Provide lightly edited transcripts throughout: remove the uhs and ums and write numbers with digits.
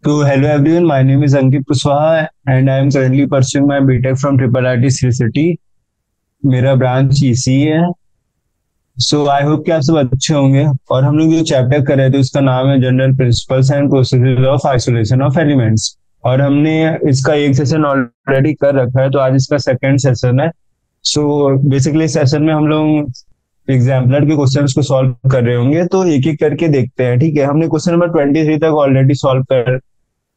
So hello everyone, my name is Ankit Kuswaha and I am currently pursuing my BTech from Triple IT Sri City. मेरा branch इसी है. सो I hope कि आप सब अच्छे होंगे. और हम लोग जो चैप्टर कर रहे थे उसका नाम है general principles and processes of isolation of elements. और हमने इसका एक सेशन ऑलरेडी कर रखा है, तो आज इसका सेकंड सेशन है. सो बेसिकली सेशन में हम लोग एग्जाम्पलर के क्वेश्चंस को सॉल्व कर रहे होंगे, तो एक एक करके देखते हैं. ठीक है, हमने क्वेश्चन नंबर 23 तक ऑलरेडी सॉल्व कर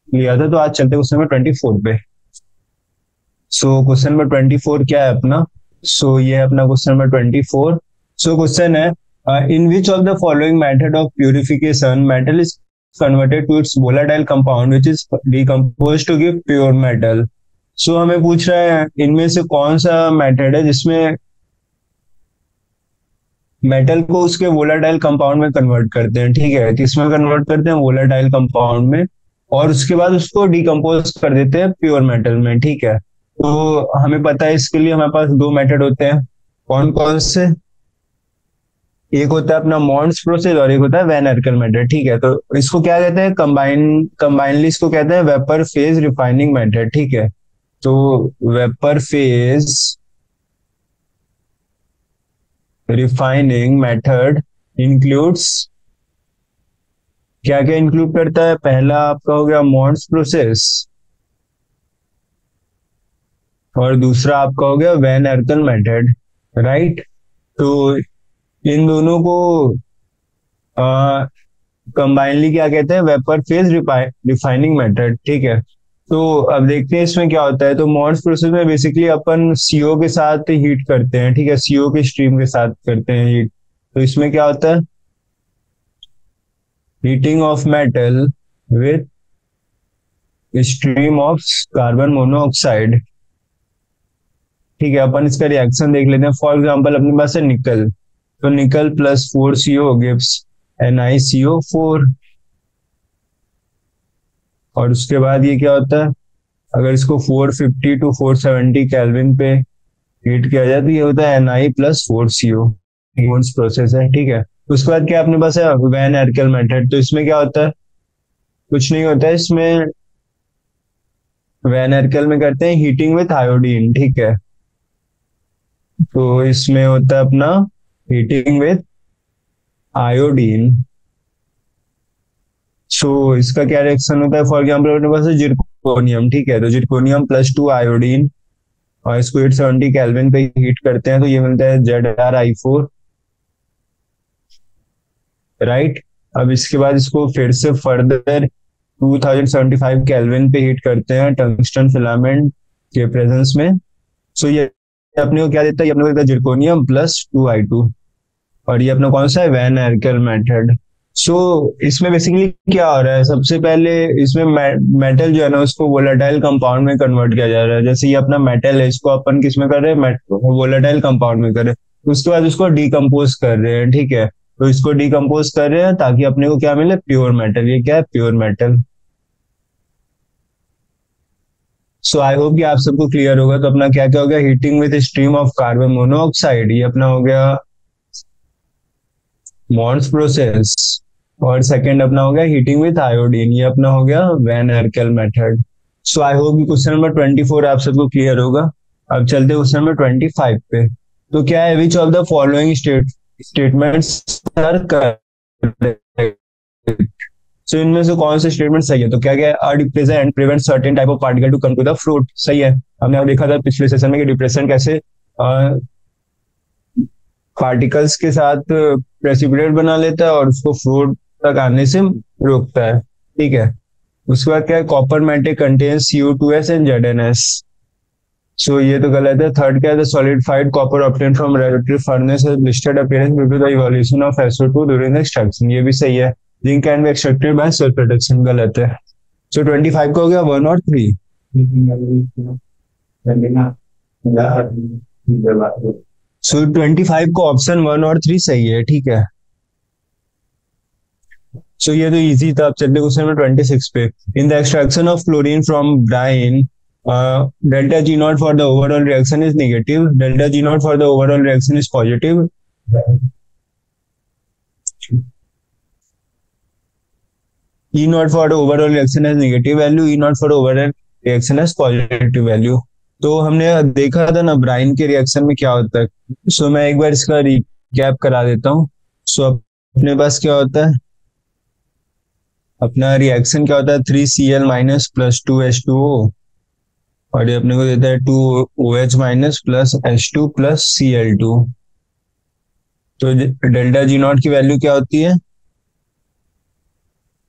लिया था, तो आज चलते क्वेश्चन नंबर 24 पे. सो क्वेश्चन नंबर 24 क्या है अपना? ये है अपना क्वेश्चन नंबर 24. क्वेश्चन है, in which of the following method of purification metal is converted to its volatile compound which is decompose to give pure metal. हमें पूछ रहा है इनमें से कौन सा मेथड है जिसमें मेटल को उसके वोलेटाइल कंपाउंड में कन्वर्ट करते हैं. ठीक है, किसमें कन्वर्ट करते हैं? वोलेटाइल कंपाउंड में, और उसके बाद उसको डिकम्पोज कर देते हैं प्योर मेटल में. ठीक है, तो हमें पता है इसके लिए हमारे पास दो मेथड होते हैं. कौन कौन से? एक होता है अपना मॉन्ड्स प्रोसेस और एक होता है वैन एर्कल मेथड. ठीक है, तो इसको क्या कहते हैं? कंबाइनली इसको कहते हैं वेपर फेज रिफाइनिंग मेथड. ठीक है, तो vapour phase refining method includes, क्या क्या इंक्लूड करता है? पहला आपका हो गया मॉन्ड्स प्रोसेस और दूसरा आपका हो गया वैन एर्कल मेथड. राइट, तो इन दोनों को कंबाइनली क्या कहते हैं? Vapour phase refining method. ठीक है, तो अब देखते हैं इसमें क्या होता है. तो मॉन्ड्स प्रोसेस में बेसिकली अपन सीओ के साथ हीट करते हैं. ठीक है, सीओ के स्ट्रीम के साथ करते हैं हीट. तो इसमें क्या होता है? Heating of metal with stream of carbon monoxide. ठीक है, अपन इसका रिएक्शन देख लेते हैं. फॉर एग्जांपल अपने पास है निकल, तो nickel plus 4CO gives NiCO4. और उसके बाद ये क्या होता है? अगर इसको 450 to 470 केल्विन पे हीट किया जाए तो ये होता है Na plus 4CO. Gibbs process है. ठीक है, उसके बाद क्या अपने पास है? Van Arkel method. तो इसमें क्या होता है? कुछ नहीं होता है इसमें. वैन एर्कल में करते हैं हीटिंग विथ आयोडीन. ठीक है, तो इसमें होता है अपना हीटिंग विथ आयोडीन. इसका क्या रिएक्शन होता है? फॉर एग्जाम्पल अपने पास है जिरकोनियम. ठीक है, तो जिरकोनियम प्लस 2 आयोडीन और इसको 870 केल्विन पे हीट करते हैं तो ये मिलता है ZrI4. राइट, अब इसके बाद इसको फिर से फर्दर 2075 केल्विन पे हीट करते हैं टंगस्टन फिलामेंट के प्रेजेंस में. ये अपने को क्या देता है? ये अपने को देता है जिरकोनियम प्लस 2I2. और ये अपना कौन सा है? Van Arkel method. इसमें बेसिकली क्या हो रहा है? सबसे पहले इसमें मेटल जो है ना उसको वोलेटाइल कंपाउंड में कन्वर्ट किया जा रहा है. जैसे ये अपना मेटल है, इसको अपन किस में कर रहे हैं? वोलेटाइल कंपाउंड में कर रहे हैं. उसके बाद उसको डिकम्पोज कर रहे हैं. ठीक है, तो इसको डिकम्पोज कर रहे हैं ताकि अपने को क्या मिले? Pure metal. ये क्या है? Pure metal. आई होप कि आप सबको क्लियर होगा. तो अपना क्या क्या हो गया? Heating with stream of carbon monoxide, ये अपना हो गया मॉन्ड्स प्रोसेस. और सेकंड अपना हो गया हीटिंग विथ आयोडीन, ये अपना हो गया van Arkel method. I hope कि क्वेश्चन नंबर 24 आप सबको क्लियर होगा. अब चलते क्वेश्चन नंबर 25 पे. तो क्या है? Which of the following statements are correct? इनमें से कौन से स्टेटमेंट सही है? तो क्या क्या है? Depressant prevent certain type of particle to come to the froth. सही है. हमने देखा था पिछले सेशन में कि डिप्रेसेंट कैसे पार्टिकल्स के साथ प्रेसिपिटेट बना लेता है और उसको फ्रूट तक आने से रोकता है. ठीक है, उसके बाद क्या है? Copper metal contains CO2s and ZnS. ये तो गलत है. थर्ड क्या है? The solidified copper obtain from reverberatory furnace has blistered appearance due to the evolution of SO2 during the extraction. ये भी सही है. Zinc can be extracted by self production. गलत है. 25 का हो गया 1 और 3. 25 को ऑप्शन 1 और 3 सही है. ठीक है, ये तो इजी था. अब चलते क्वेश्चन नंबर 26 पे. In the extraction of chlorine from brine, delta G nought for the overall reaction is negative, delta G nought for the overall reaction is positive. E nought for overall reaction as negative value, E nought for overall reaction as positive value. तो हमने देखा था ना Bryan के reaction में क्या होता है। सो मैं एक बार इसका रिकैप करा देता हूँ। सो अपने पास क्या होता है, अपना रिएक्शन क्या होता है, 3Cl माइनस प्लस 2H2O, और ये अपने को देता है 2OH minus plus H2 plus Cl2। तो डेल्टा जी नॉट की वैल्यू क्या होती है,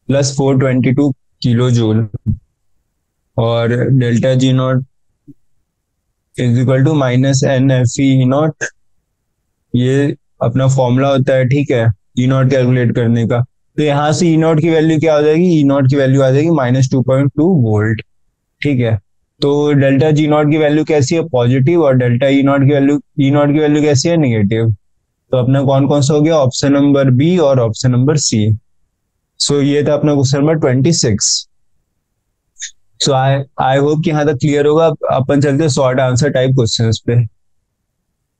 प्लस 422 किलो जूल, और delta G nought is equal to minus NFE0। ये अपना फॉर्मूला होता है, ठीक है, ई नॉट कैलकुलेट करने का। तो यहाँ से ई नॉट की वैल्यू क्या हो जाएगी, ई नॉट की वैल्यू आ जाएगी -2.2 वोल्ट, ठीक है। तो डेल्टा जी नॉट की वैल्यू कैसी है, पॉजिटिव, और डेल्टा ई नॉट की वैल्यू कैसी है, निगेटिव। तो अपना कौन कौन सा हो गया, ऑप्शन नंबर बी और ऑप्शन नंबर सी। सो ये था अपना question number 26। So I I hope कि यहाँ तक क्लियर होगा। अब अपन चलते हैं शॉर्ट आंसर टाइप क्वेश्चंस पे।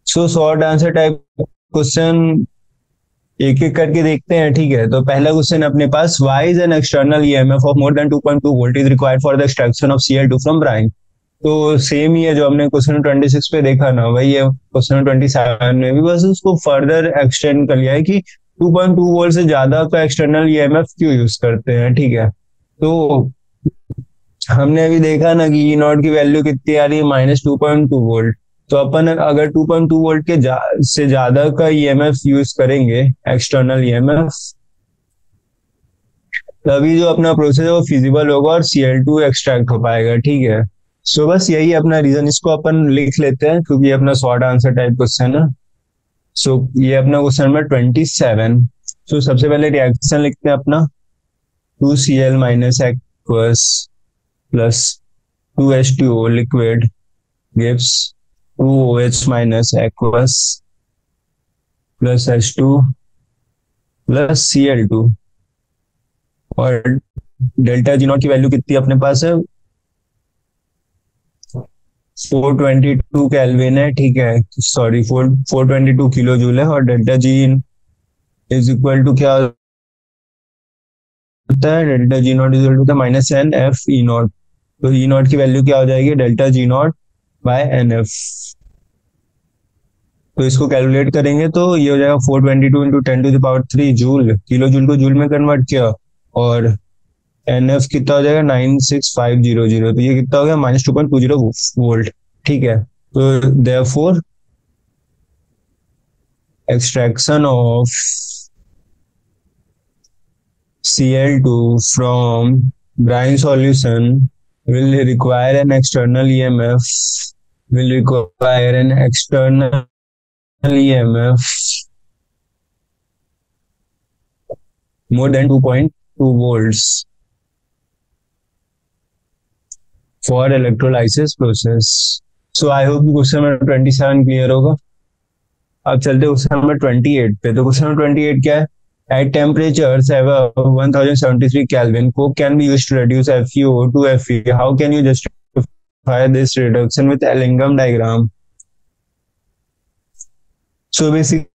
So short answer type question एक एक करके देखते हैं, ठीक है। तो पहला क्वेश्चन अपने पास, why is an external EMF of more than 2.2 volt is required for the extraction of Cl2 from brine. तो सेम ही है जो हमने क्वेश्चन 26 पे देखा ना, वही है क्वेश्चन 27 में भी, बस उसको फर्दर एक्सटेंड कर लिया है कि 2.2 वोल्ट से ज्यादा का एक्सटर्नल ईएमएफ क्यों यूज करते हैं, ठीक है। तो हमने अभी देखा ना कि ई नॉट की वैल्यू कितनी आ रही है, -2.2 वोल्ट। तो अपन अगर 2.2 वोल्ट के से ज्यादा का ईएमएफ यूज करेंगे, एक्सटर्नल ईएमएफ, तभी जो अपना प्रोसेस है वो फिजिबल होगा और Cl2 एक्सट्रैक्ट हो पाएगा, ठीक है। सो बस यही अपना रीजन, इसको अपन लिख लेते हैं क्योंकि ये अपना शॉर्ट आंसर टाइप क्वेश्चन है। सो ये अपना क्वेश्चन नंबर 27। सो सबसे पहले रिएक्शन लिखते हैं अपना, 2Cl minus aqueous plus 2H2O liquid gives 2OH minus aqueous plus H2 plus Cl2। और डेल्टा जी नॉट की वैल्यू कितनी अपने पास है, 422 केल्विन है, ठीक है, सॉरी 422 किलो जूल है। और delta G is equal to क्या होता है, delta G nought is equal to -NF E0। तो ई नॉट की वैल्यू क्या हो जाएगी, delta G nought by NF। तो इसको कैलकुलेट करेंगे तो ये हो जाएगा 422 इंटू 10⁻³ जूल, किलो जूल को जूल में कन्वर्ट किया, और NF कितना हो जाएगा 96500। तो ये कितना हो गया, -2.20 वोल्ट, ठीक है। तो therefore extraction of Cl2 from brine solution will require an external EMF, will require an external EMF more than 2.2 volts for electrolysis process. So I hope question number 27 clear होगा। अब चलते हैं क्वेश्चन नंबर 28 पे। तो question number 28 क्या है, at temperatures above 1073 Kelvin, coke can be used to reduce FeO to Fe. How can you justify this reduction with Ellingham diagram? So basically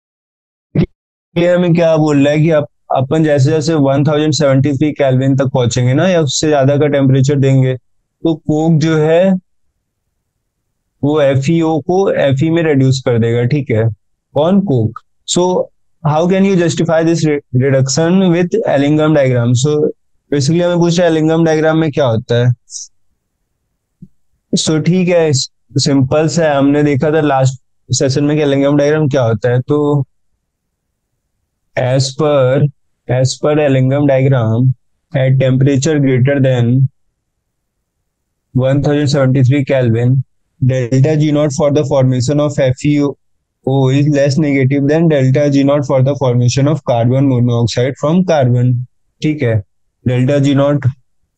हमें क्या बोल रहा है कि अपन जैसे जैसे 1073 केल्विन तक पहुंचेंगे ना, या उससे ज्यादा का टेम्परेचर देंगे, तो कोक जो है वो FeO को Fe में रिड्यूस कर देगा, ठीक है, कौन, Coke. So how can you justify this reduction with Ellingham diagram. So basically हमें पूछ रहा है एलिंगम डायग्राम में क्या होता है। सो ठीक है, सिंपल सा है, हमने देखा था लास्ट सेशन में कि एलिंगम डायग्राम क्या होता है। तो as per Ellingham diagram, at temperature greater than 1073 Kelvin, delta G naught for the formation of FeO is less negative than delta G naught for the formation of carbon monoxide from carbon, ठीक है। delta G naught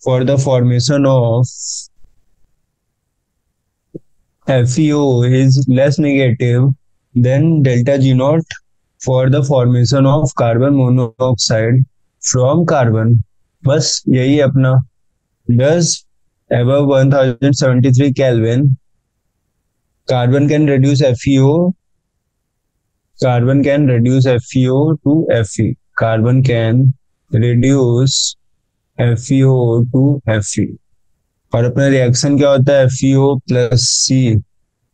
for the formation of FeO is less negative than delta G naught for the formation of carbon monoxide from carbon। बस यही अपना, does above 1073 Kelvin, carbon can reduce FeO, carbon can reduce FeO to Fe, carbon can reduce FeO2Fe। और अपना reaction क्या होता है? FeO plus सी,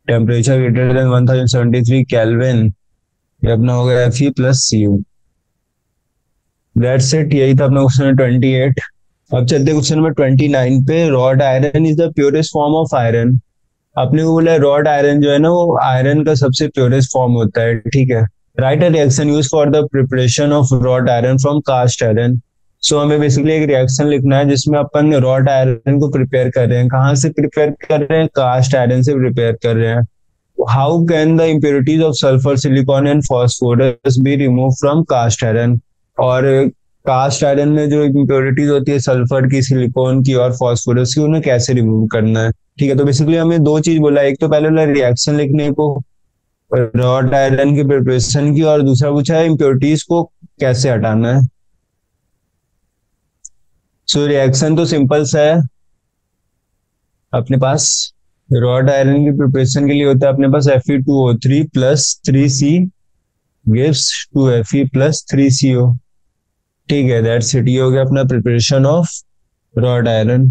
temperature greater than 1073 kelvin, ये अपना हो गया Fe plus Cu। That's it, यही था अपना क्वेश्चन नंबर 28। अब चलते क्वेश्चन नंबर 29 पे। Rod iron is the purest form of iron. आपने को बोला रॉड आयरन जो है ना वो आयरन का सबसे प्योरेस्ट फॉर्म होता है, ठीक है। Write a reaction use for the preparation of wrought iron from cast iron. So हमें बेसिकली एक रिएक्शन लिखना है जिसमें अपन रॉड आयरन को प्रिपेयर कर रहे हैं। कहाँ से प्रिपेयर कर रहे हैं? कास्ट आयरन से प्रिपेयर कर रहे हैं। How can the impurities of sulphur, silicon and phosphorus be remove from cast iron. और कास्ट आयरन में जो इम्प्योरिटीज होती है सल्फर की, सिलिकॉन की और फॉस्फोरस की, उन्हें कैसे रिमूव करना है, ठीक है। तो बेसिकली हमें दो चीज बोला, एक तो पहले बोला रिएक्शन लिखने को रॉड आयरन की प्रिपरेशन की, और दूसरा पूछा है इम्प्योरिटीज को कैसे हटाना है। सो रिएक्शन तो सिंपल सा है अपने पास। रॉड आयरन की प्रिपरेशन के लिए होता है अपने पास Fe2O3 plus 3C gives 2Fe plus 3CO, ठीक है। दैट्स इट, ये हो गया अपना प्रिपरेशन ऑफ रॉड आयरन।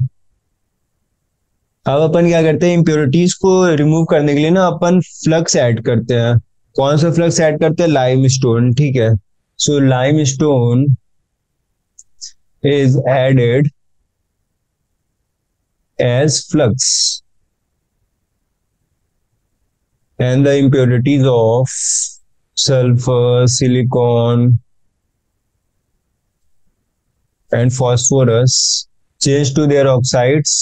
अब अपन क्या करते हैं, इम्प्योरिटीज को रिमूव करने के लिए ना अपन फ्लक्स ऐड करते हैं। कौन सा फ्लक्स ऐड करते हैं? लाइम स्टोन, ठीक है। So limestone is added as flux and the impurities of sulfur, silicon and phosphorus change to their oxides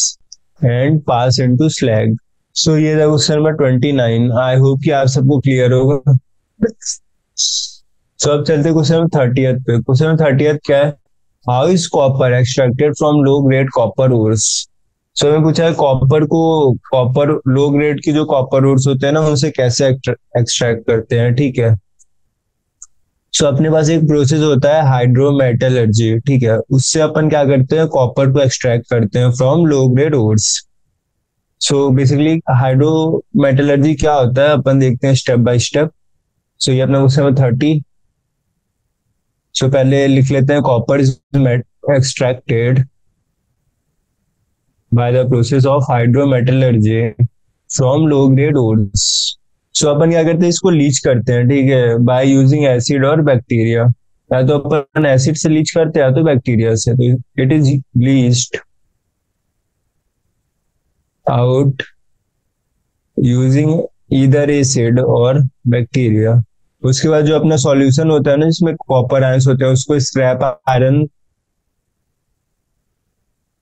and pass into slag. So ये था क्वेश्चन नंबर 29। आई होप कि आप सबको clear होगा। सो अब चलते क्वेश्चन नंबर 30th पे। Question number 30th क्या है? How is copper extracted from low grade copper ores. So हमें पूछा है कॉपर को, कॉपर लो ग्रेड की जो कॉपर ओर्स होते हैं ना उनसे कैसे एक्सट्रैक्ट करते हैं, ठीक है। सो अपने पास एक प्रोसेस होता है हाइड्रोमेटलर्जी, ठीक है। उससे अपन क्या करते हैं, कॉपर को एक्सट्रैक्ट करते हैं from low grade ores. So basically hydrometallurgy क्या होता है अपन देखते हैं स्टेप बाय स्टेप। सो ये अपना क्वेश्चन नंबर 30। सो पहले लिख लेते हैं copper is extracted by the process of hydrometallurgy from low grade ores. So अपन क्या करते हैं, इसको लीच करते हैं, ठीक है, बाय यूजिंग एसिड और बैक्टीरिया। या तो अपन एसिड से लीच करते हैं या तो बैक्टीरिया से। तो it is leached out using either acid और बैक्टीरिया। उसके बाद जो अपना सॉल्यूशन होता है ना जिसमें कॉपर आयंस होते हैं उसको स्क्रैप आयरन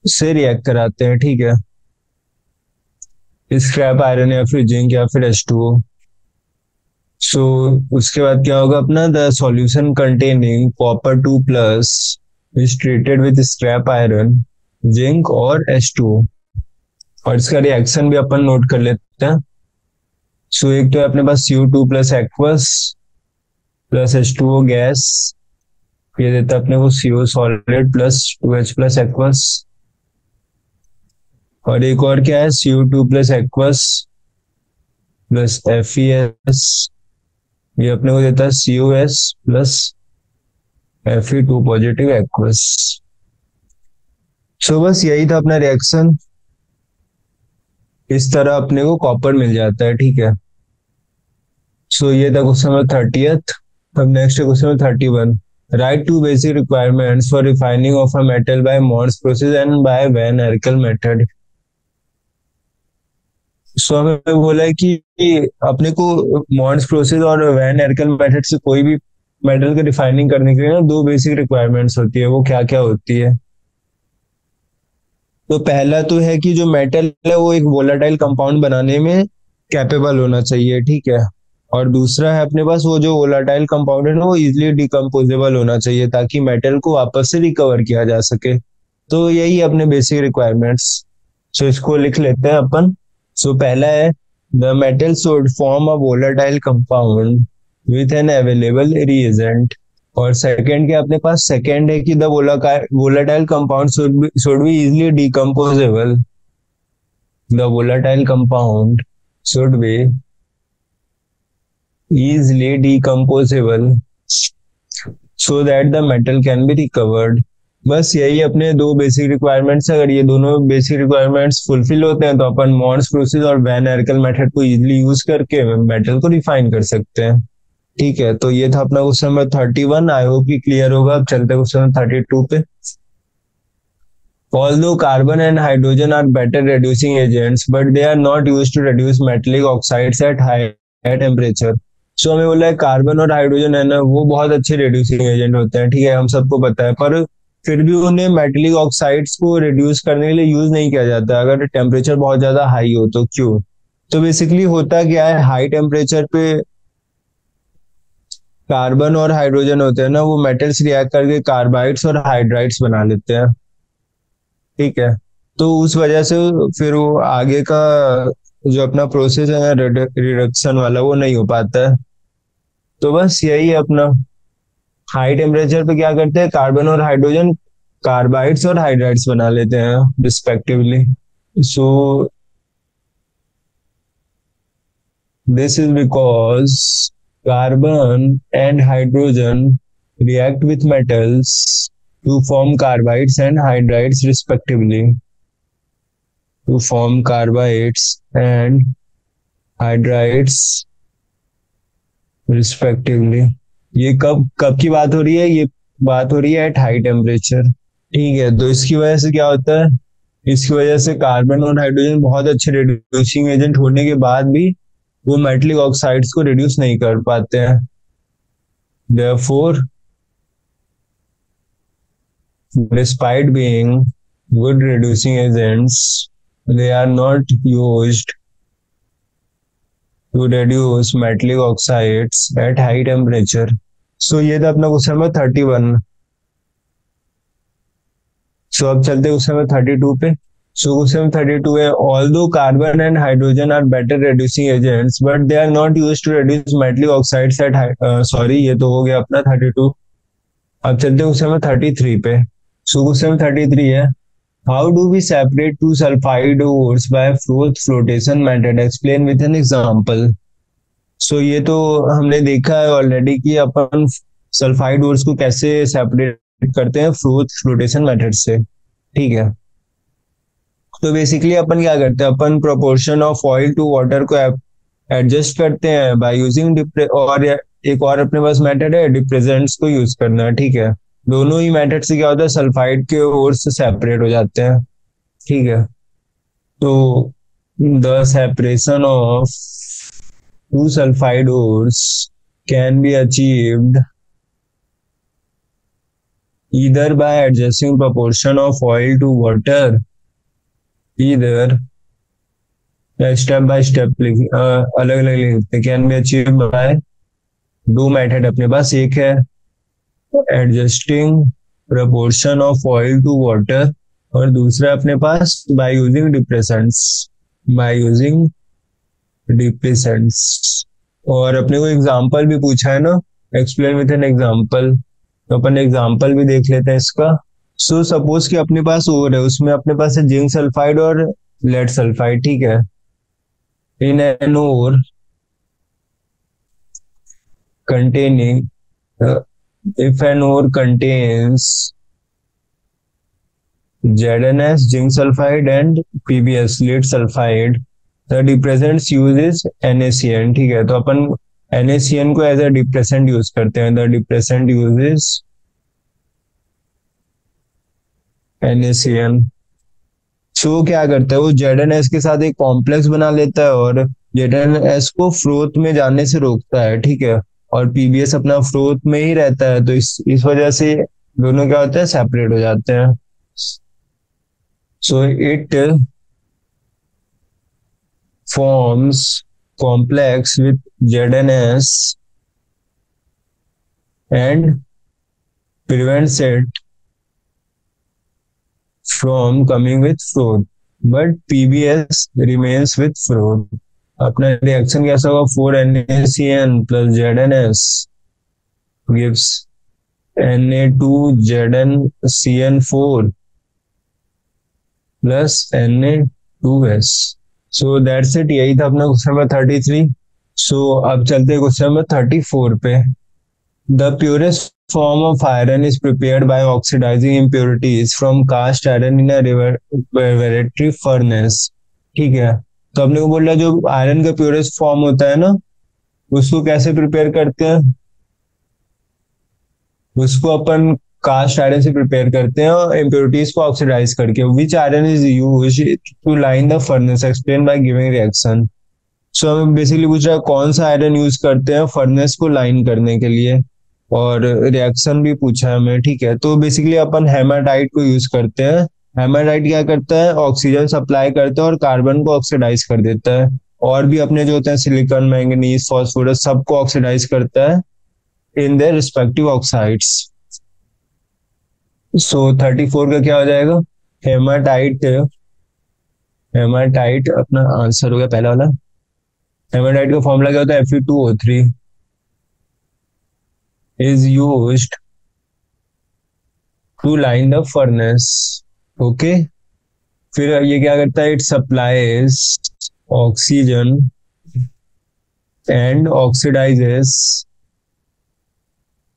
से रिएक्ट कराते हैं, ठीक है। स्क्रैप आयरन या फिर जिंक या फिर H2O। सो उसके बाद क्या होगा अपना, the solution containing copper 2 plus is treated with scrap iron, zinc और H2O। और इसका रिएक्शन भी अपन नोट कर लेते हैं। सो एक तो अपने पास Cu2 plus aqueous plus H2O gas, ये देता है अपने को CO solid plus 2H plus aqueous. और एक और क्या है, Cu2 plus aqueous plus FeS, ये अपने को देता है COS plus Fe2 positive aqueous. So बस यही था अपना रिएक्शन। इस तरह अपने को कॉपर मिल जाता है, ठीक है। सो ये था क्वेश्चन नंबर 30th। अब next question number 31। Write two basic requirements for refining of a metal by Mond's process and by van Arkel method. So हमें बोला है कि अपने को मॉन्स प्रोसेस और वैन एरकल मेथड से कोई भी मेटल की रिफाइनिंग करने के लिए ना दो बेसिक रिक्वायरमेंट्स होती है। वो क्या क्या होती है? तो पहला तो है कि जो मेटल है वो एक वोलाटाइल कंपाउंड बनाने में कैपेबल होना चाहिए, ठीक है। और दूसरा है अपने पास वो जो वोलाटाइल कंपाउंड है ना वो इजिली डिकम्पोजेबल होना चाहिए ताकि मेटल को वापस से रिकवर किया जा सके। तो यही अपने बेसिक रिक्वायरमेंट्स। सो इसको लिख लेते हैं अपन। सो पहला है the metal should form a volatile compound with an available reagent. और सेकंड क्या अपने पास, सेकंड है कि the volatile compound should be easily decomposable. The volatile compound should be easily decomposable so that the metal can be recovered. बस यही अपने दो basic requirements है। अगर ये दोनों बेसिक रिक्वायरमेंट्स फुलफिल होते हैं तो अपन मॉन्स प्रोसेस और वैन एरकल मेथड को इजीली यूज करके मेटल को रिफाइन कर सकते हैं। ठीक है, तो ये था अपना क्वेश्चन नंबर 31। आई होप कि क्लियर होगा। अब चलते हैं क्वेश्चन नंबर 32 पे। Although carbon and hydrogen are better reducing agents, but they are not used to reduce metallic oxides at high temperature. सो हमें बोला है कार्बन और हाइड्रोजन है ना, वो बहुत अच्छे रिड्यूसिंग एजेंट होते हैं, ठीक है, हम सबको पता है। पर फिर भी उन्हें मेटलिक ऑक्साइड्स को रिड्यूस करने के लिए यूज नहीं किया जाता अगर टेम्परेचर बहुत ज्यादा हाई हो तो। क्यों? तो बेसिकली होता क्या है, हाई टेम्परेचर पे कार्बन और हाइड्रोजन होते हैं ना, वो मेटल्स रिएक्ट करके कार्बाइड्स और हाइड्राइड्स बना लेते हैं। ठीक है, तो उस वजह से फिर वो आगे का जो अपना प्रोसेस है रिडक्शन वाला, वो नहीं हो पाता है। तो बस यही है अपना। हाई टेम्परेचर पे क्या करते हैं, कार्बन और हाइड्रोजन कार्बाइड्स और हाइड्राइड्स बना लेते हैं respectively. So this is because carbon and hydrogen react with metals to form carbides and hydrides respectively. To form carbides and hydrides respectively. ये कब कब की बात हो रही है? ये बात हो रही है एट हाई टेम्परेचर। ठीक है, तो इसकी वजह से क्या होता है, इसकी वजह से कार्बन और हाइड्रोजन बहुत अच्छे रिड्यूसिंग एजेंट होने के बाद भी वो मेटलिक ऑक्साइड्स को रिड्यूस नहीं कर पाते हैं। Therefore, despite being good reducing agents, they are not used to reduce metallic oxides at high temperature. So ये था अपना क्वेश्चन नंबर 31। सो अब चलते क्वेश्चन नंबर 32 पे। सो क्वेश्चन नंबर 32 है, although carbon and hydrogen are better reducing agents but they are not used to reduce metallic oxides at sorry, ये तो हो गया अपना 32। अब चलते क्वेश्चन नंबर 33 पे। सो क्वेश्चन 33 है, how do we separate two sulphide ores by froth flotation method, explain with an example. So ये तो हमने देखा है ऑलरेडी कि अपन सल्फाइड ओर्स को कैसे सेपरेट करते हैं फ्रोथ फ्लोटेशन मेथड से। ठीक है, तो बेसिकली अपन क्या करते हैं, अपन proportion of oil to water को एडजस्ट करते हैं बाय यूजिंग और एक और अपने पास मेथड है डिप्रेजेंट्स को यूज करना। ठीक है, दोनों ही मेथड से क्या होता है, सल्फाइड के ओर्स सेपरेट हो जाते हैं। ठीक है, तो the separation of two sulphide ores can be achieved either by adjusting proportion of oil to water, either step by step अलग अलग लिखते, कैन बी अचीव बाय दो मेथड अपने पास, एक है adjusting proportion of oil to water और दूसरा अपने पास by using depressants, by using depressants. और अपने को एग्जांपल भी पूछा है ना, एक्सप्लेन विथ एन एग्जांपल, तो अपन एग्जांपल भी देख लेते हैं इसका। सो सपोज कि अपने पास और है, उसमें अपने पास है जिंक सल्फाइड और लेड सल्फाइड। ठीक है, in an ore containing if an ore contains ZnS zinc sulfide and PbS lead sulfide, the depressants used is NaCN। ठीक है, तो अपन NaCN को एज अ डिप्रेसेंट यूज करते हैं। The depressant uses NaCN। सो क्या करता है, वो ZnS के साथ एक कॉम्प्लेक्स बना लेता है और ZnS को फ्रोथ में जाने से रोकता है। ठीक है, और PbS अपना फ्रोथ में ही रहता है, तो इस वजह से दोनों क्या होता है, सेपरेट हो जाते हैं। So it forms complex with ZnS and prevents it from coming with froth, but PbS remains with froth। अपना रिएक्शन कैसा होगा, 4NaCN plus ZnS gives Na2ZnCN4 plus Na2S। So that's it, यही था अपना क्वेश्चन नंबर 33। सो अब चलते हैं question number 34 पे। The purest form of iron is prepared by oxidizing impurities from cast iron in a reverberatory furnace। ठीक है, तो अपने को बोल रहा है जो आयरन का प्योरेस्ट फॉर्म होता है ना, उसको कैसे प्रिपेयर करते हैं? उसको अपन कास्ट आयरन से प्रिपेयर करते हैं और इम्प्योरिटीज को ऑक्सीडाइज करके। Which iron is use to line the furnace, explain by giving reaction. So हमें बेसिकली पूछ रहा है कौन सा आयरन यूज करते हैं फर्नेस को लाइन करने के लिए, और रिएक्शन भी पूछा है हमें। ठीक है, तो बेसिकली अपन हेमाटाइट को यूज करते हैं। हेमाटाइट क्या करता है? ऑक्सीजन सप्लाई करता है और कार्बन को ऑक्सीडाइज कर देता है। और भी अपने जो होते हैं सिलिकॉन, मैंगनीज, फास्फोरस, सबको ऑक्सीडाइज करता है इन देयर रिस्पेक्टिव ऑक्साइड्स। सो 34 का क्या हो जाएगा? हेमाटाइट। हेमाटाइट अपना आंसर हो गया पहला वाला। हेमाटाइट का फॉर्मूला क्या होता है? Fe2O3 is used to line the furnace। Okay, फिर ये क्या करता है? It supplies oxygen and oxidises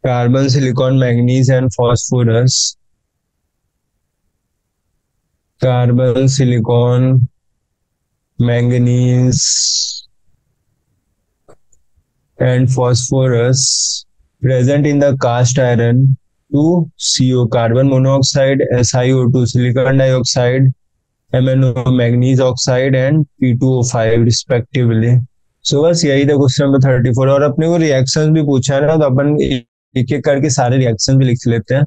carbon, silicon, manganese and phosphorus. Carbon, silicon, manganese and phosphorus present in the cast iron to CO, carbon monoxide, SiO2, silicon dioxide, MnO, manganese oxide and P2O5 respectively। सो बस यही था question number 34। और अपने को reaction भी पूछा है ना, तो अपन एक एक करके सारे रिएक्शन भी लिख लेते हैं।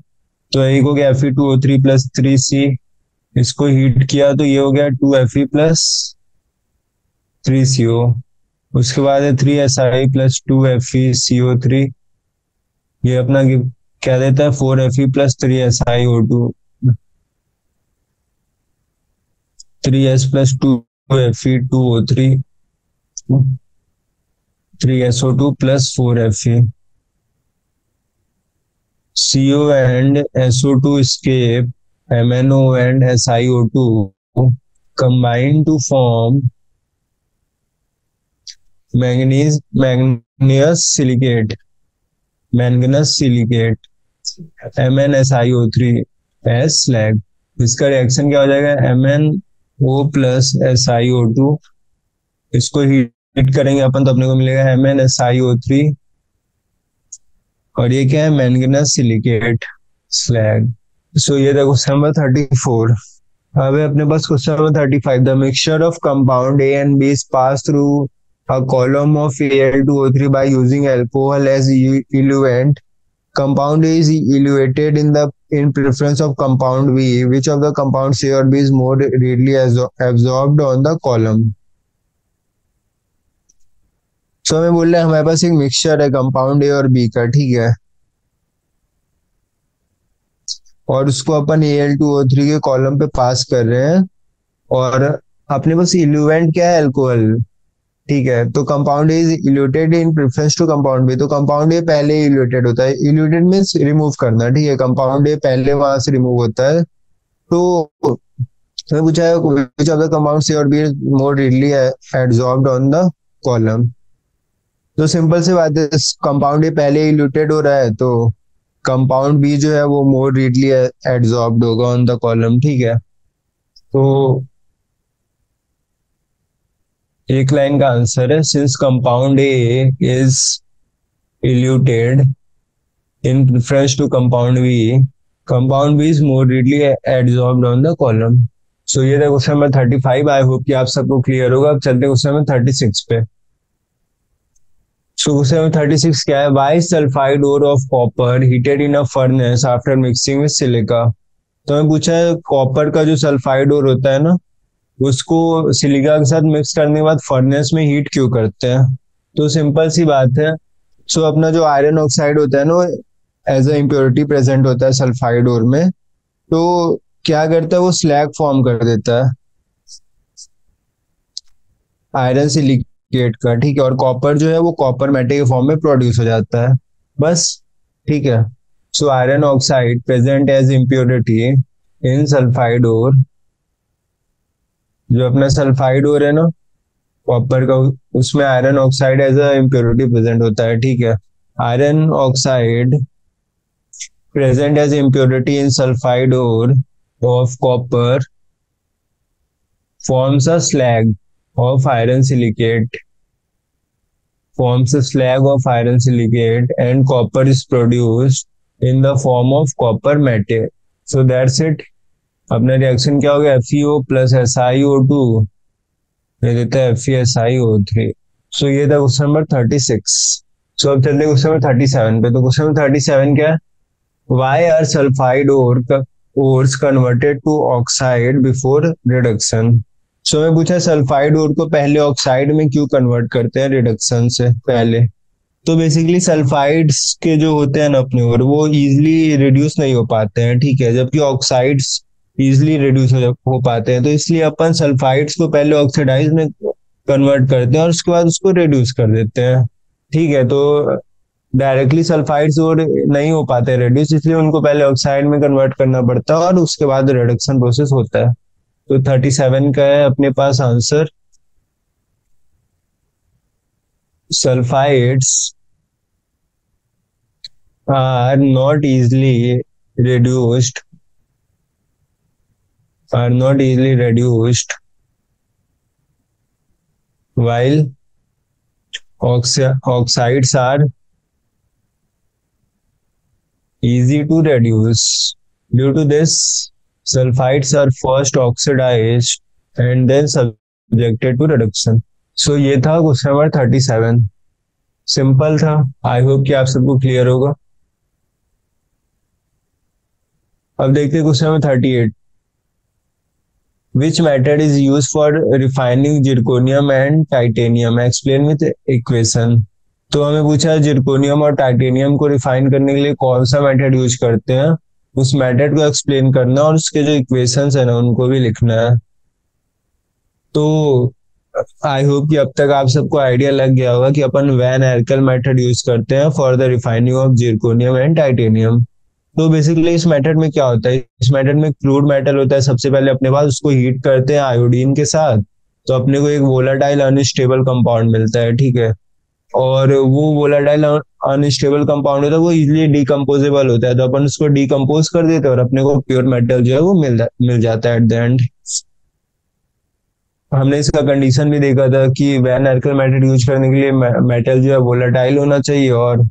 तो एक हो गया Fe2O3 प्लस 3C, इसको हीट किया तो ये हो गया 2Fe प्लस 3CO। उसके बाद है 3Si प्लस 2FeCO3, ये अपना क्या देता है? 4Fe plus 3SiO2, 3S plus 2Fe2O3, 3SO2 plus 4Fe। CO and SO2 escape, MnO and SiO2 combine to form manganese silicate, manganous silicate, MnSiO3 as slag. इसका reaction क्या हो जाएगा? MnO प्लस SiO2, इसको हीट करेंगे अपन तो अपने को मिलेगा MnSiO3, और ये क्या है? मैंगनस सिलिकेट स्लैग। सो ये था क्वेश्चन नंबर 34। अब अपने पास question number 35। The mixture of compound A and B is passed through a column of Al2O3 by using alcohol as eluent. Compound A is eluated in preference of compound B. Which of the compounds A or B is more readily absorbed on the column? So हमें बोल रहे हैं हमारे पास एक mixture है compound A और B का, ठीक है, और उसको अपन Al2O3 के कॉलम पे पास कर रहे हैं, और अपने पास इल्यूवेंट क्या है? अल्कोहल। ठीक है, तो compound A is eluted in preference to compound B. तो कंपाउंड ए पहले इल्यूटेड होता है। इल्यूटेड मींस रिमूव करना, ठीक है, कंपाउंड ए पहले वहां से रिमूव होता है। तो हमें पूछा है which of the compounds A और B is more readily absorbed on the column. तो सिंपल सी बात है, कंपाउंड ए पहले इल्यूटेड हो रहा है, तो कंपाउंड बी जो है वो मोर रीडली एब्सॉर्ब्ड होगा ऑन द कॉलम। ठीक है, तो एक लाइन का आंसर है, since compound A is eluted in preference to compound B is more readily absorbed on the column. So ये था क्वेश्चन नंबर 35। आई होप कि आप सबको क्लियर होगा। अब चलते हैं क्वेश्चन नंबर 36 पे। सो क्वेश्चन नंबर 36 क्या है? Why sulphide ore of copper heated in a furnace after mixing with silica. तो हमें पूछा है कॉपर का जो सल्फाइड ओर होता है ना, उसको सिलिका के साथ मिक्स करने के बाद फर्नेस में हीट क्यों करते हैं? तो सिंपल सी बात है। सो अपना जो आयरन ऑक्साइड होता है ना, एज अ इम्प्योरिटी प्रेजेंट होता है सल्फाइड ओर में, तो क्या करता है? वो स्लैग फॉर्म कर देता है आयरन सिलिकेट का, ठीक है, और कॉपर जो है वो कॉपर मेटल के फॉर्म में प्रोड्यूस हो जाता है, बस। ठीक है, so iron oxide present as impurity in sulphide ore, जो अपना सल्फाइड ओर है ना कॉपर का, उसमें iron oxide as a impurity present होता है। ठीक है, iron oxide present as impurity in sulfide ore of copper forms a slag of iron silicate and copper is produced in the form of copper metal. So that's it. अपना reaction क्या हो गया, FeO plus SiO2 ये देता है FeSiO3। सो ये था question number 36। सो अब चलते क्वेश्चन नंबर 37 पे। तो क्वेश्चन नंबर 37 क्या है, why are sulphide ores converted to oxide before reduction. So मैं पूछा सल्फाइड ओर को पहले ऑक्साइड में क्यों कन्वर्ट करते हैं रिडक्शन से पहले। तो बेसिकली सल्फाइड्स के जो होते हैं ना अपने ओर, वो इजिली रिड्यूस नहीं हो पाते हैं, ठीक है, जबकि ऑक्साइड्स इजिली रिड्यूस हो पाते हैं। तो इसलिए अपन सल्फाइड्स को पहले ऑक्सीडाइज में कन्वर्ट करते हैं और उसके बाद उसको रिड्यूस कर देते हैं, ठीक है। तो डायरेक्टली सल्फाइड्स और नहीं हो पाते रिड्यूस, इसलिए उनको पहले ऑक्साइड में कन्वर्ट करना पड़ता है और उसके बाद रिडक्शन प्रोसेस होता है। तो 37 का है अपने पास answer, sulfides are not easily reduced while oxides are easy to reduce. Due to this, sulfides are first oxidized and then subjected to reduction. So ये था क्वेश्चन नंबर 37। सिंपल था, आई होप कि आप सबको क्लियर होगा। अब देखते हैं question number 38। Which method is used for refining zirconium and titanium? Explain with equation। तो हमें पूछा जिरकोनियम और टाइटेनियम को रिफाइन करने के लिए कौन सा मेथड यूज करते हैं, उस मेथड को एक्सप्लेन करना और उसके जो इक्वेशंस है ना उनको भी लिखना है। तो आई होप कि अब तक आप सबको आइडिया लग गया होगा कि अपन वैन एरकल मेथड यूज करते हैं for the refining of zirconium and titanium. तो बेसिकली इस मेथड में क्या होता है, इस मेथड में क्रूड मेटल होता है, सबसे पहले अपने पास उसको हीट करते हैं आयोडीन के साथ, तो अपने को एक वोलाटाइल अनस्टेबल कंपाउंड मिलता है, ठीक है। और वो वोलाटाइल अनस्टेबल कंपाउंड होता है, वो इजीली डिकम्पोजेबल होता है, तो अपन उसको डिकम्पोज कर देते हैं और अपने को प्योर मेटल जो है वो मिल जाता है एट द एंड। हमने इसका कंडीशन भी देखा था कि वैन एरकल मेथड यूज करने के लिए मेटल जो है वोलाटाइल होना चाहिए और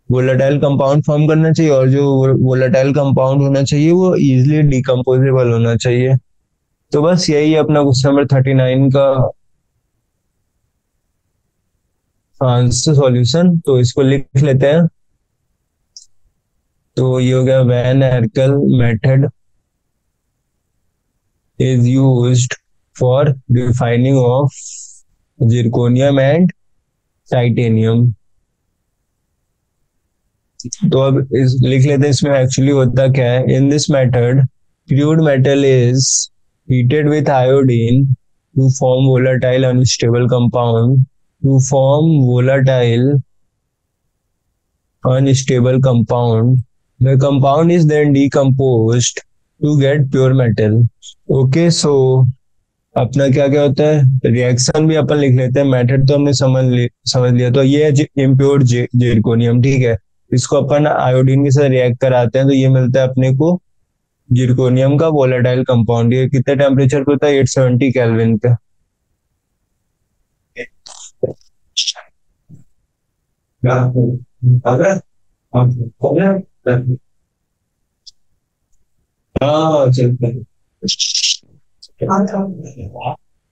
वोलाटाइल कंपाउंड फॉर्म करना चाहिए, और जो वोलाटाइल कंपाउंड होना चाहिए वो इजीली डिकम्पोजेबल होना चाहिए। तो बस यही है अपना क्वेश्चन नंबर 39 का आंसर सॉल्यूशन। तो इसको लिख लेते हैं। तो ये हो गया, van Arkel method is used for refining of zirconium and titanium. तो अब लिख लेते हैं इसमें एक्चुअली होता क्या है। In this method crude metal is heated with iodine to form volatile unstable compound the compound is then decomposed to get pure metal। okay, so अपना क्या क्या होता है, रिएक्शन भी अपन लिख लेते हैं, मेथड तो हमने समझ लिया। तो ये है इम्प्योर जिरकोनियम, ठीक है, इसको अपन आयोडीन के साथ रिएक्ट कराते हैं तो ये मिलता है अपने को जिरकोनियम का वोलेटाइल कंपाउंड। ये कितने टेम्परेचर पे होता है, 870 केल्विन पे।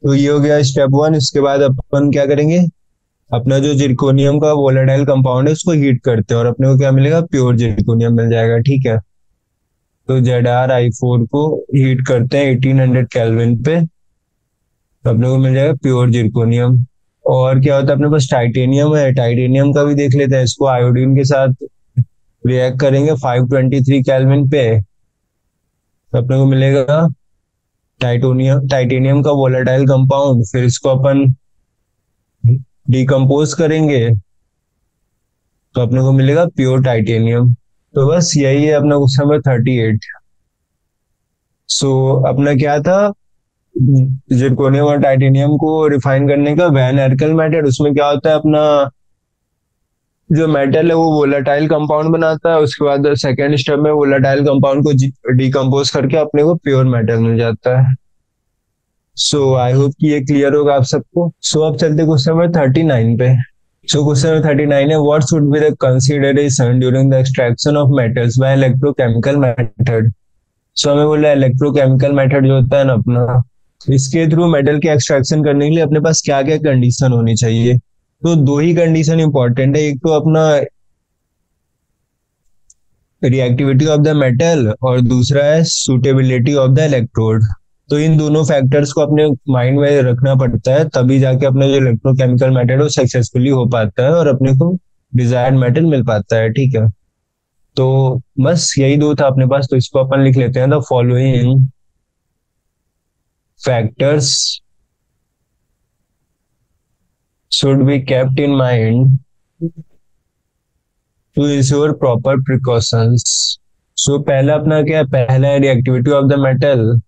तो ये हो गया स्टेप 1। इसके बाद अपन क्या करेंगे, अपना जो जिरकोनियम का वोलेटाइल कंपाउंड है उसको हीट करते हैं और अपने को क्या मिलेगा, प्योर जिरकोनियम मिल जाएगा, ठीक है। तो ZrI4 को हीट करते हैं 1800 केल्विन पे, तो अपने को मिल जाएगा प्योर जिरकोनियम। और क्या होता है अपने पास टाइटेनियम है, टाइटेनियम का भी देख लेते हैं। इसको आयोडीन के साथ रिएक्ट करेंगे 523 केल्विन पे, तो अपने को मिलेगा टाइटेनियम का वोलेटाइल कंपाउंड। फिर इसको अपन डिकम्पोज करेंगे तो अपने को मिलेगा प्योर टाइटेनियम। तो बस यही है अपना क्वेश्चन नंबर 38। सो अपना क्या था, जिरकोनियम और टाइटेनियम को रिफाइन करने का वैन एरकल मेथड। उसमें क्या होता है, अपना जो मेटल है वो वोलेटाइल कंपाउंड बनाता है, उसके बाद सेकेंड स्टेप में वोलेटाइल कंपाउंड को डिकम्पोज करके अपने को प्योर मेटल मिल जाता है। सो आई होप कि ये क्लियर होगा आप सबको। सो अब चलते क्वेश्चन नंबर 39 पे। सो क्वेश्चन नंबर 39 है, what should be the consideration during the extraction of metals by electrochemical method. So हमें बोला इलेक्ट्रोकेमिकल मेथड जो होता है ना अपना, इसके थ्रू मेटल के एक्सट्रैक्शन करने के लिए अपने पास क्या क्या कंडीशन होनी चाहिए। तो दो ही कंडीशन इंपॉर्टेंट है, एक तो अपना रिएक्टिविटी ऑफ द मेटल और दूसरा है सुटेबिलिटी ऑफ द इलेक्ट्रोड। तो इन दोनों फैक्टर्स को अपने माइंड में रखना पड़ता है, तभी जाके अपना जो इलेक्ट्रोकेमिकल मेथड है सक्सेसफुली हो पाता है और अपने को डिजायर्ड मेटल मिल पाता है। ठीक है, तो बस यही दो था अपने पास, तो इसको अपन लिख लेते हैं, the following factors should be kept in mind to ensure proper precautions. So पहला अपना क्या है, पहला है रिएक्टिविटी ऑफ द मेटल,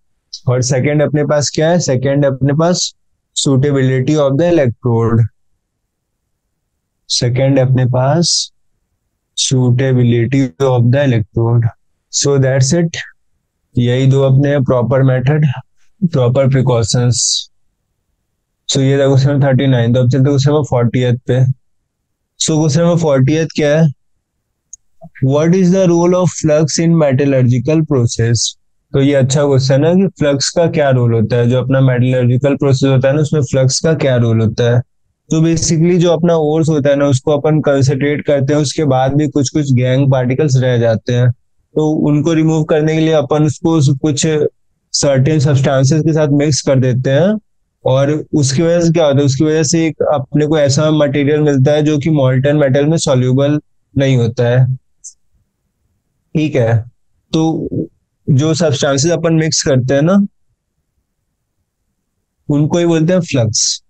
और सेकंड अपने पास क्या है, सेकंड अपने पास suitability of the electrode. Second अपने पास suitability of the electrode. So that's it, यही दो अपने proper method, proper precautions. So ये था क्वेश्चन 39। तो अब चलते क्वेश्चन नंबर 40th पे। सो क्वेश्चन नंबर 40th क्या है, what is the role of flux in metallurgical process. तो ये अच्छा क्वेश्चन है कि फ्लक्स का क्या रोल होता है, जो अपना मेटलर्जिकल प्रोसेस होता है ना उसमें फ्लक्स का क्या रोल होता है। तो बेसिकली जो अपना ओर्स होता है ना उसको अपन कंसंट्रेट करते हैं, उसके बाद भी कुछ कुछ गैंग पार्टिकल्स रह जाते हैं, तो उनको रिमूव करने के लिए अपन उसको कुछ सर्टेन सब्सटेंसेस के साथ मिक्स कर देते हैं, और उसकी वजह से क्या होता है, उसकी वजह से एक अपने को ऐसा मटेरियल मिलता है जो कि मॉल्टन मेटल में सॉल्यूबल नहीं होता है। ठीक है, तो जो सब्सटेंसेस अपन मिक्स करते हैं ना उनको ही बोलते हैं फ्लक्स।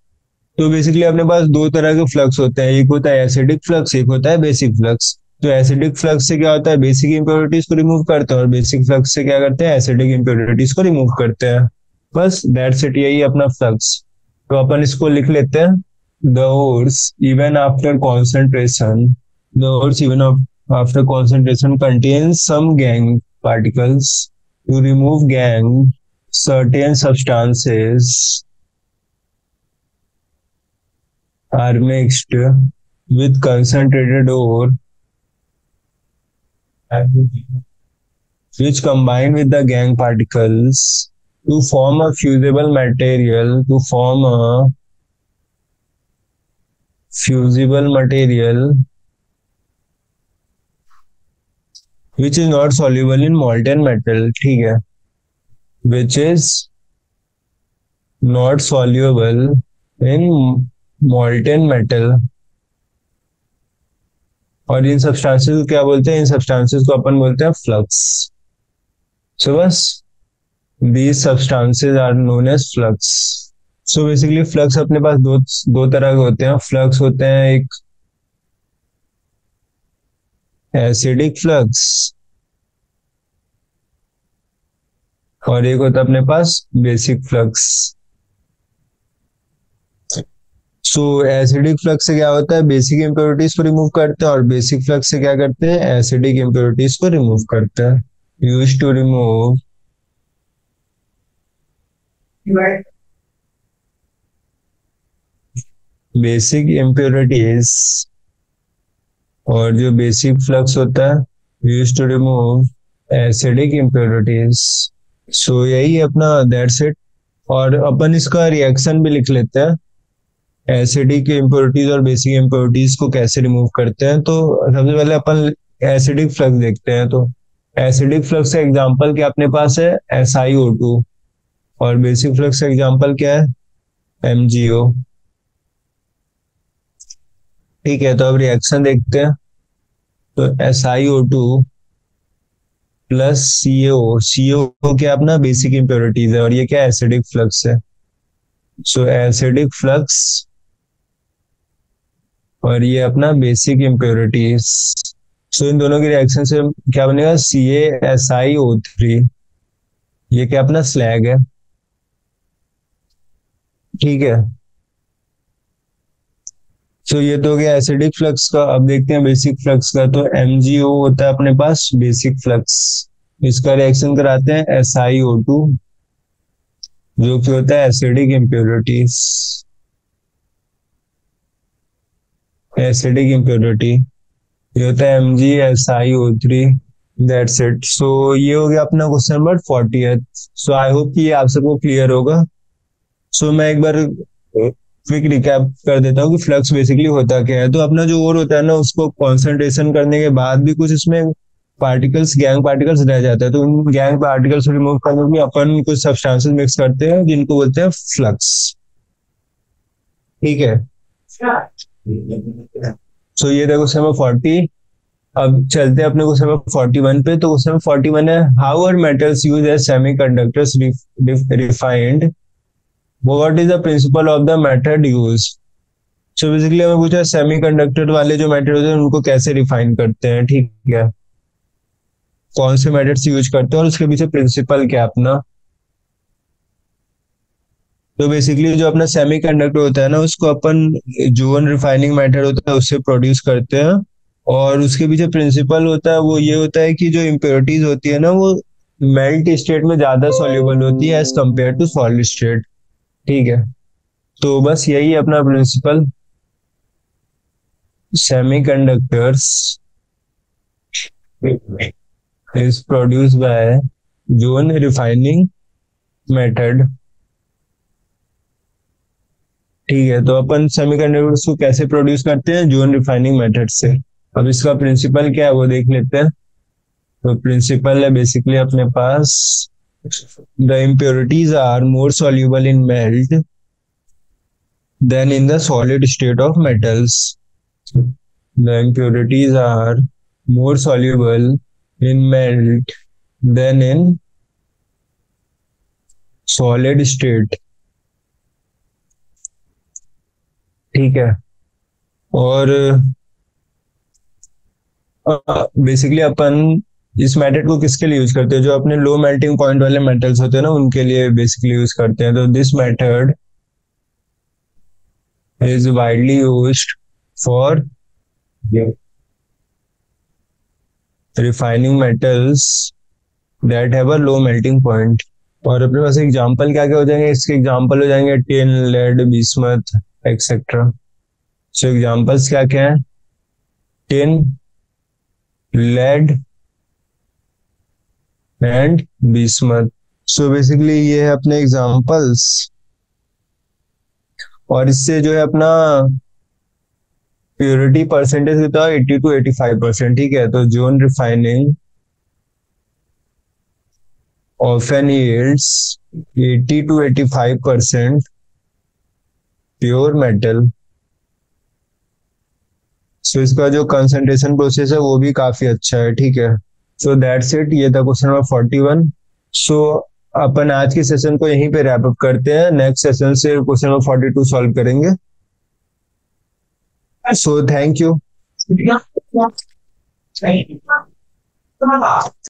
तो बेसिकली अपने पास दो तरह के फ्लक्स होते हैं, एक होता है एसिडिक फ्लक्स, एक होता है बेसिक फ्लक्स। तो एसिडिक फ्लक्स से क्या होता है, बेसिक इंप्योरिटीज को रिमूव करते हैं, और बेसिक फ्लक्स से क्या करते हैं, एसिडिक इंप्योरिटीज को रिमूव करते हैं। बस दैट्स इट, यही अपना फ्लक्स। तो अपन इसको लिख लेते हैं, the ores even after concentration, the ores even after concentration contains some gang particles. To remove gang, certain substances are mixed with concentrated ore, which combine with the gang particles to form a fusible material, which is not soluble in molten metal. ठीक है, which is not soluble in molten metal। और इन substances को क्या बोलते हैं, इन substances को अपन बोलते हैं फ्लक्स। सो बस these substances are known as flux. So basically flux अपने पास दो दो तरह के होते हैं। फ्लक्स होते हैं एक एसिडिक फ्लक्स और एक होता है अपने पास basic flux. So acidic flux से क्या होता है, बेसिक इंप्योरिटीज को रिमूव करते हैं, और बेसिक फ्लक्स से क्या करते हैं, एसिडिक इंप्योरिटीज को रिमूव करते हैं। Use to remove basic impurities, और जो बेसिक फ्लक्स होता है use to remove acidic impurities. So यही अपना दैट्स इट। और अपन इसका रिएक्शन भी लिख लेते हैं, एसिडिक इंप्योरिटीज और बेसिक इंप्योरिटीज को कैसे रिमूव करते हैं। तो सबसे पहले अपन एसिडिक फ्लक्स देखते हैं। तो एसिडिक फ्लक्स का एग्जांपल क्या अपने पास है, SiO2, और बेसिक फ्लक्स का एग्जांपल क्या है, MgO। ठीक है, तो अब रिएक्शन देखते हैं। तो SiO2 प्लस CO क्या अपना बेसिक इंप्योरिटीज है, और ये क्या एसिडिक फ्लक्स है। सो एसिडिक फ्लक्स और ये अपना बेसिक इंप्योरिटीज। सो इन दोनों के रिएक्शन से क्या बनेगा, CaSiO3, ये क्या अपना स्लैग है। ठीक है, सो ये तो हो गया एसिडिक फ्लक्स का। अब देखते हैं बेसिक फ्लक्स का। तो MgO होता है अपने पास बेसिक फ्लक्स। इसका रिएक्शन कराते हैं SiO2, जो कि होता है एसिडिक इम्प्योरिटीज। एसिडिक इम्प्योरिटी ये होता है MgSiO3। That's it. सो ये हो गया अपना question number 40th। So I hope कि ये आप सबको क्लियर होगा। सो मैं एक बार क्विक रिकैप कर देता हूँ कि फ्लक्स बेसिकली होता क्या है। तो अपना जो ओर होता है ना, उसको कॉन्सेंट्रेशन करने के बाद भी कुछ इसमें पार्टिकल्स, गैंग पार्टिकल्स रह जाता है। तो उन गैंग पार्टिकल्स को रिमूव करने के लिए अपन कुछ सब्सटेंसेस मिक्स करते हैं जिनको बोलते हैं फ्लक्स। ठीक है। सो ये था क्वेश्चन नंबर 40। अब चलते हैं अपने क्वेश्चन नंबर 41 पे। तो क्वेश्चन नंबर 41 है, how are metals use as semiconductors refined, what is the principle of the method use. So basically हमें पूछा सेमीकंडक्टर वाले जो मेथड होते हैं उनको कैसे रिफाइन करते हैं। ठीक है, कौन से मेथड्स यूज करते हैं और उसके पीछे प्रिंसिपल क्या अपना। तो बेसिकली जो अपना सेमीकंडक्टर होता है ना, उसको अपन जोन रिफाइनिंग मेथड होता है उससे प्रोड्यूस करते हैं। और उसके पीछे प्रिंसिपल होता है वो ये होता है कि जो इम्प्योरिटीज होती है ना, वो मेल्ट स्टेट में ज्यादा सॉल्युबल होती है as compare to solid state. ठीक है, तो बस यही है अपना principle. Semiconductors is produce by zone refining method. ठीक है, तो अपन सेमीकंडक्टर्स को कैसे प्रोड्यूस करते हैं, जोन रिफाइनिंग मेथड से। अब इसका प्रिंसिपल क्या है वो देख लेते हैं। तो प्रिंसिपल है बेसिकली अपने पास, the impurities are more soluble in melt than in the solid state of metals. The impurities are more soluble in melt than in solid state. ठीक है, और बेसिकली अपन इस मेथड को किसके लिए यूज करते हैं, जो अपने लो मेल्टिंग पॉइंट वाले मेटल्स होते हैं ना, उनके लिए बेसिकली यूज करते हैं। तो this method is widely used for refining metals that have a low melting point. और अपने पास एग्जांपल क्या क्या हो जाएंगे, इसके एग्जांपल हो जाएंगे tin, lead, bismuth etcetera. So examples क्या क्या है, tin, lead and bismuth. So basically ये है अपने एग्जांपल्स। और इससे जो है अपना प्योरिटी परसेंटेज होता है 80 to 85%। ठीक है, तो zone refining often yields 80 to 85% pure metal. So इसका जो कंसंट्रेशन प्रोसेस है वो भी काफी अच्छा है। ठीक है, सो दैट्स इट। ये था क्वेश्चन नंबर 41। सो अपन आज के सेशन को यहीं पे रैप अप करते हैं। नेक्स्ट सेशन से क्वेश्चन नंबर 42 सॉल्व करेंगे। So thank you.